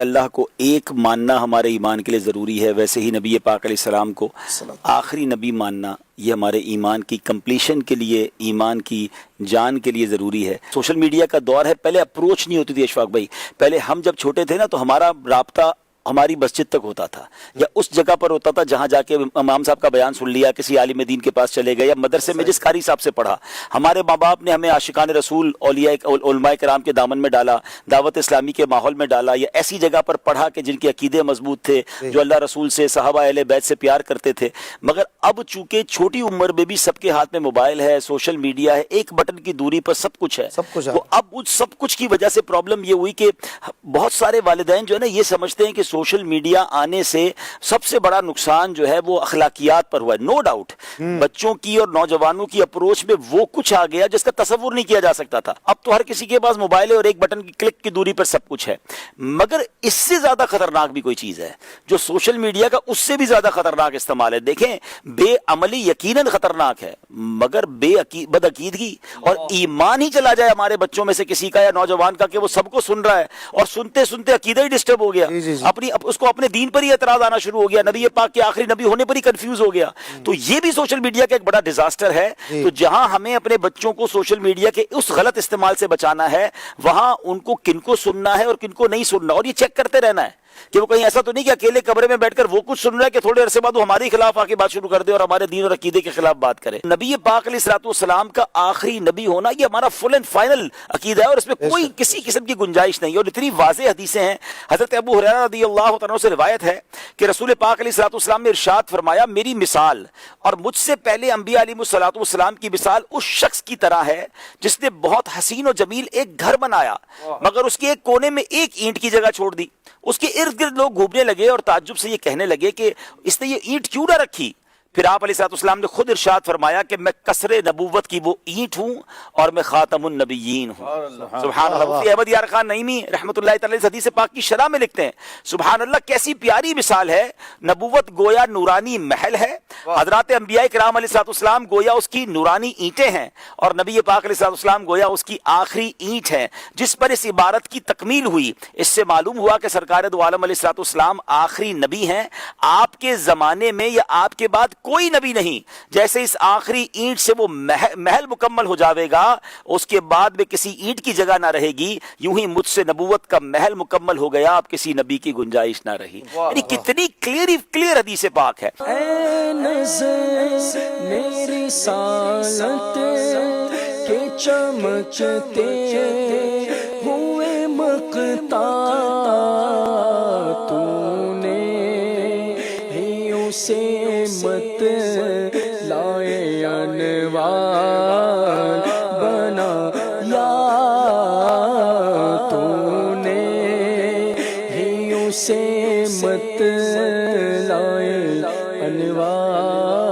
اللہ کو ایک ماننا ہمارے ایمان کے لیے ضروری ہے، ویسے ہی نبی پاک علیہ السلام کو آخری نبی ماننا یہ ہمارے ایمان کی کمپلیشن کے لیے، ایمان کی جان کے لیے ضروری ہے۔ سوشل میڈیا کا دور ہے، پہلے اپروچ نہیں ہوتی تھی اشفاق بھائی، پہلے ہم جب چھوٹے تھے نا تو ہمارا رابطہ ہماری مسجد تک ہوتا تھا یا اس جگہ پر ہوتا تھا جہاں جا کے امام صاحب کا بیان سن لیا، کسی عالم دین کے پاس چلے گئے یا مدرسے میں جس قاری صاحب سے پڑھا۔ ہمارے ماں باپ نے ہمیں عاشقان رسول علماء کرام کے دامن میں ڈالا، دعوت اسلامی کے ماحول میں ڈالا، یا ایسی جگہ پر پڑھا کہ جن کے عقیدے مضبوط تھے، جو اللہ رسول سے، صحابہ اہل بیت سے پیار کرتے تھے۔ مگر اب چونکہ چھوٹی عمر میں بھی سب کے ہاتھ میں موبائل ہے، سوشل میڈیا ہے، ایک بٹن کی دوری پر سب کچھ ہے، تو اب اس سب کچھ کی وجہ سے پرابلم یہ ہوئی کہ بہت سارے والدین جو ہے نا یہ سمجھتے ہیں کہ سوشل میڈیا آنے سے سب سے بڑا نقصان جو ہے وہ اخلاقیات پر ہوا ہے۔ نو ڈاؤٹ بچوں کی اور نوجوانوں کی اپروچ میں وہ کچھ آ گیا جس کا تصور نہیں کیا جا سکتا تھا۔ اب تو ہر کسی کے پاس موبائل ہے اور ایک بٹن کی کلک کی دوری پر سب کچھ ہے، مگر اس سے زیادہ خطرناک بھی کوئی چیز ہے جو سوشل میڈیا کا اس سے بھی زیادہ خطرناک استعمال ہے۔ دیکھیں، بے عملی یقیناً خطرناک ہے، مگر بدعقیدگی اور ایمان ہی چلا جائے ہمارے بچوں میں سے کسی کا یا نوجوان کا کہ وہ سب کو سن رہا ہے اور سنتے سنتے عقیدہ ہی ڈسٹرب ہو گیا، اس کو اپنے دین پر ہی اعتراض آنا شروع ہو گیا، نبی پاک کے آخری نبی ہونے پر ہی کنفیوز ہو گیا، تو یہ بھی سوشل میڈیا کا ایک بڑا ڈیزاسٹر ہے۔ تو جہاں ہمیں اپنے بچوں کو سوشل میڈیا کے اس غلط استعمال سے بچانا ہے، وہاں ان کو کن کو سننا ہے اور کن کو نہیں سننا، اور یہ چیک کرتے رہنا ہے کہ وہ کہیں ایسا تو نہیں کہ اکیلے کمرے میں بیٹھ کر وہ کچھ سن رہا ہے کہ تھوڑے عرصے بعد وہ ہمارے خلاف آ کے بات شروع کر دے اور ہمارے دین اور عقیدے کے خلاف بات کرے۔ نبی پاک علیہ الصلوۃ والسلام کا آخری نبی ہونا یہ ہمارا فل اینڈ فائنل عقیدہ ہے اور اس میں کوئی کسی قسم کی گنجائش نہیں ہے، اور اتنی واضح حدیثیں ہیں۔ حضرت ابو ہریرہ رضی اللہ عنہ سے روایت ہے کہ رسول پاک علیہ الصلوۃ والسلام نے ارشاد فرمایا، میری مثال اور مجھ سے پہلے انبیاء علیہ الصلوۃ والسلام کی مثال اس شخص کی طرح ہے جس نے بہت حسین و جمیل ایک گھر بنایا مگر اس کے ایک کونے میں ایک اینٹ کی جگہ چھوڑ دی۔ اس کے ارد گرد لوگ گھومنے لگے اور تعجب سے یہ کہنے لگے کہ اس نے یہ اینٹ کیوں نہ رکھی؟ پھر آپ علیہ الصلوۃ والسلام نے خود ارشاد فرمایا کہ میں قصر نبوت کی وہ اینٹ ہوں اور میں خاتم النبیین ہوں۔ سبحان اللہ۔ مفتی احمد یار خان نعیمی رحمۃ اللہ تعالی علیہ حدیث پاک کی شرح میں لکھتے ہیں، سبحان اللہ کیسی پیاری مثال ہے، نبوت گویا نورانی محل ہے، حضرات انبیاء کرام علیہ الصلوۃ والسلام گویا اس کی نورانی اینٹیں ہیں، اور نبی پاک علیہ الصلوۃ والسلام گویا اس کی آخری اینٹ ہے جس پر اس عبارت کی تکمیل ہوئی۔ اس سے معلوم ہوا کہ سرکار دو عالم علیہ الصلوۃ والسلام آخری نبی ہیں، آپ کے زمانے میں یا آپ کے بعد کوئی نبی نہیں۔ جیسے اس آخری اینٹ سے وہ محل مکمل ہو جاوے گا، اس کے بعد میں کسی اینٹ کی جگہ نہ رہے گی، یوں ہی مجھ سے نبوت کا محل مکمل ہو گیا، اب کسی نبی کی گنجائش نہ رہی۔ یعنی کتنی کلیئر حدیث پاک ہے۔ اے نظر میری سالت کے چمچتے ہوئے مقتا تو نے ہی اسے مت لائے انوار بنا یا تو نے ہی اسے مت لائے انوار